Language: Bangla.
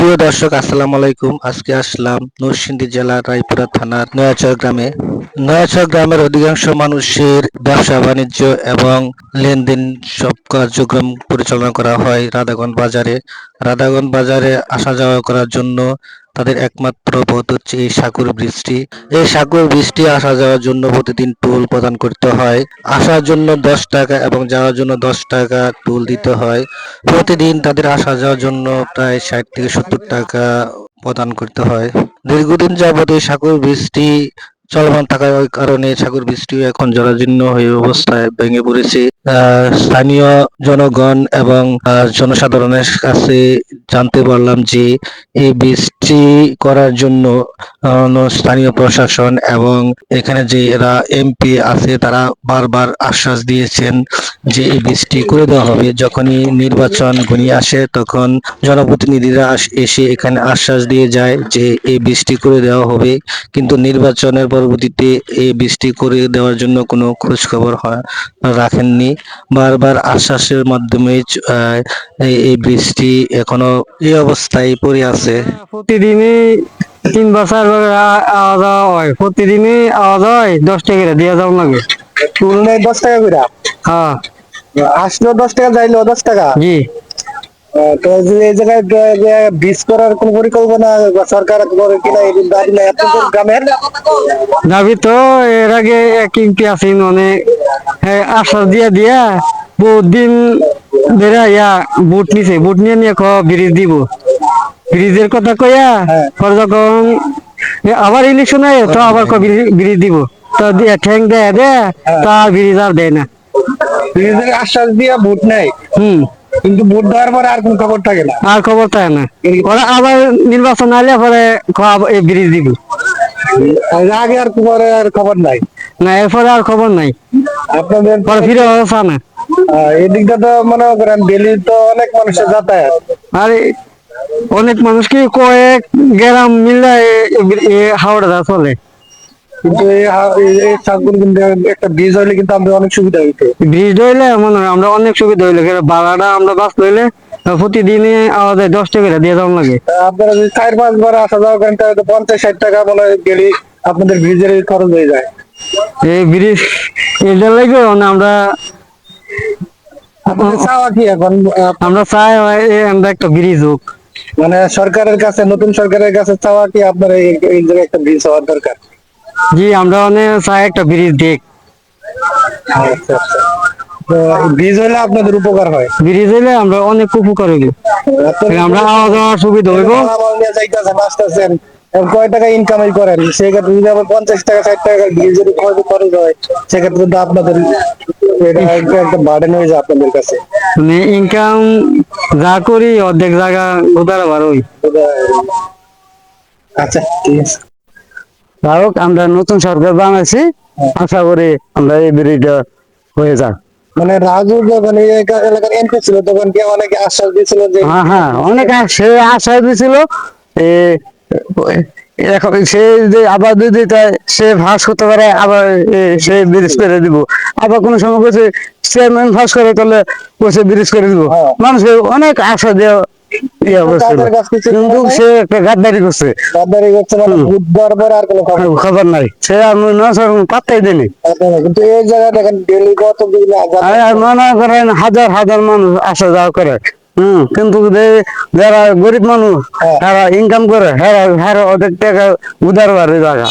প্রিয় দর্শক, আসসালামু আলাইকুম। আজকে আসলাম নরসিংদী জেলার রায়পুরা থানার নয়াচর গ্রামে। নয়াচর গ্রামের অধিকাংশ মানুষের ব্যবসা বাণিজ্য এবং লেনদেন সব কার্যক্রম পরিচালনা করা হয় রাধাগঞ্জ বাজারে। রাধাগঞ্জ বাজারে আসা যাওয়া করার জন্য তাদের একমাত্র পথ হচ্ছে এই সাঁকুর ব্রিজটি। এই সাঁকুর ব্রিজটি আসা যাওয়ার জন্য প্রতিদিন টোল প্রদান করতে হয়। আসার জন্য 10 টাকা এবং যাওয়ার জন্য 10 টাকা টোল দিতে হয়। প্রতিদিন তাদের আসা যাওয়ার জন্য প্রায় 60 থেকে 70 টাকা প্রদান করতে হয়। দীর্ঘদিন যাবৎ এই সাঁকুর ব্রিজটি চলমান থাকার কারণে সাঁকুর ব্রিজটিও এখন জরাজীর্ণ হয়ে অবস্থায় ভেঙে পড়েছে। স্থানীয় জনগণ এবং জনসাধারণের কাছে জানতে পারলাম যে এই ব্রিজটি করার জন্য স্থানীয় প্রশাসন এবং এখানে যে এরা এমপি আছে তারা বারবার আশ্বাস দিয়েছেন যে এই ব্রিজটি করে দেওয়া হবে। যখনই নির্বাচন ঘনিয়ে আসে তখন জনপ্রতিনিধিরা এসে এখানে আশ্বাস দিয়ে যায় যে এই ব্রিজটি করে দেওয়া হবে, কিন্তু নির্বাচনের পরবর্তীতে এই ব্রিজটি করে দেওয়ার জন্য কোনো খোঁজ খবর রাখেননি। বারবার আশ্বাসের মাধ্যমে এই ব্রিজটি এখনো এই অবস্থায় পড়ে আছে। প্রতিদিনই 3 বছর আওয়া যাওয়া হয়, প্রতিদিনই আওয়া যাওয়া হয়, 10 টাকা করে দিয়ে যাওয়া লাগে। তুলনায় 10 টাকা করে হ্যাঁ, আসলেও 10 টাকা, যাইলেও 10 টাকা। জি। তো এই জায়গায় বীজ করার কোন পরিকল্পনা সরকার করে কিনা এই দাবি নাই আপনাদের গ্রামের? দাবি তো এর আগে এক এমপি আছেন, অনেক আশ্বাস দিয়া বহুত দিন ধরে ভোট নিছে, ভোট নিয়ে নিয়ে ব্রিজ দিব, ব্রিজের কথা কইয়া হ্যাঁ। পরে যখন আবার ইলেকশন হয় তো আবার ব্রিজ দিব, তো দিয়ে ঠ্যাং দেয় তো আর ব্রিজ আর দেয় না। ব্রিজের আশ্বাস দিয়ে ভোট নেয়, কিন্তু ভোট দেওয়ার পরে আর কোন খবর থাকে না। আর খবর থাকে না, ওরা আবার নির্বাচন আইলে পরে এই ব্রিজ দিব। এর আগে আর পরে আর খবর নাই। না, এরপরে আর খবর নাই, আপনাদের পরে ফিরে আসা না। এই দিকটা তো মনে করেন ডেলি তো অনেক মানুষের যাতায়াত। আর অনেক মানুষ কি কয়েক গ্রাম মিলে হাওড়া চলে, কিন্তু এই ঠাকুর কিন্তু একটা ব্রিজ হইলে কিন্তু আমরা অনেক সুবিধা হইতো। ব্রিজ হইলে মনে হয় আমরা অনেক সুবিধা হইলে, ভাড়াটা আমরা বাস লইলে প্রতিদিনই আমাদের 10 টাকা করে দিয়ে যাওয়া লাগে। আপনারা যদি 4-5 বার আসা যাওয়া করেন তাহলে তো 50-60 টাকা মনে হয় ডেলি আপনাদের ব্রিজের খরচ হয়ে যায়। এই ব্রিজ এটা লাগবে না, আপনাদের চাওয়া কি এখন? আমরা চাই আমরা একটা ব্রিজ হোক। মানে সরকারের কাছে, নতুন সরকারের কাছে চাওয়া কি আপনার এই জায়গায় একটা ব্রিজ হওয়ার দরকার? জি, আমরা অনেক চাই একটা ব্রিজ দেখ। আচ্ছা আচ্ছা, তো ব্রিজ হলে আপনাদের উপকার হয়। ব্রিজ হইলে আমরা অনেক উপকার হইব, আমরা আওয়া যাওয়ার সুবিধা হইব। যাইতেছেন আসতেছেন, কয় টাকা ইনকামাই করেন, সেক্ষেত্রে যদি আবার 50 টাকা 60 টাকা ব্রিজের খরচ হয়, সেক্ষেত্রে তো আপনাদের এটা একটা বার্ডেন হয়ে যায় আপনাদের কাছে। মানে ইনকাম যা করি অর্ধেক জায়গা উদার আবার ওই। আচ্ছা, ঠিক আছে। যাই হোক, আমরা নতুন সরকার বানাইছি, আশা করি আমরা এই ব্রিজটা হয়ে যাক। মানে রাজু যখন এই এলাকার এমপি ছিল তখন কি অনেকে আশ্বাস দিয়েছিল যে হ্যাঁ হ্যাঁ, অনেক সে আশা দিছিল। এ এখন সে যে আবার যদি সে ফাঁস করতে পারে, আবার সে ব্রিজ করে দিব, আবার কোন সময় কইছে চেয়ারম্যান ফাঁস করে তাহলে কইছে ব্রিজ করে দিব। হ্যাঁ। মানুষের অনেক আশা দেওয়া তাদের কাছ থেকে কিন্তু সে একটা গাদ্দারি করছে, গাদ্দারি করছে, মানে ভোট দেওয়ার পরে আর কোনো খবর নেই। খবর নাই, সে আমি পাত্তাই দেয়নি। কিন্তু এই জায়গায় দেখেন ডেলি কত মনে করেন হাজার হাজার মানুষ আসা যাওয়া করে, কিন্তু যারা গরিব মানুষ হ্যাঁ। যারা ইনকাম করে ওদের টাকা উদার বাড়ি জায়গা।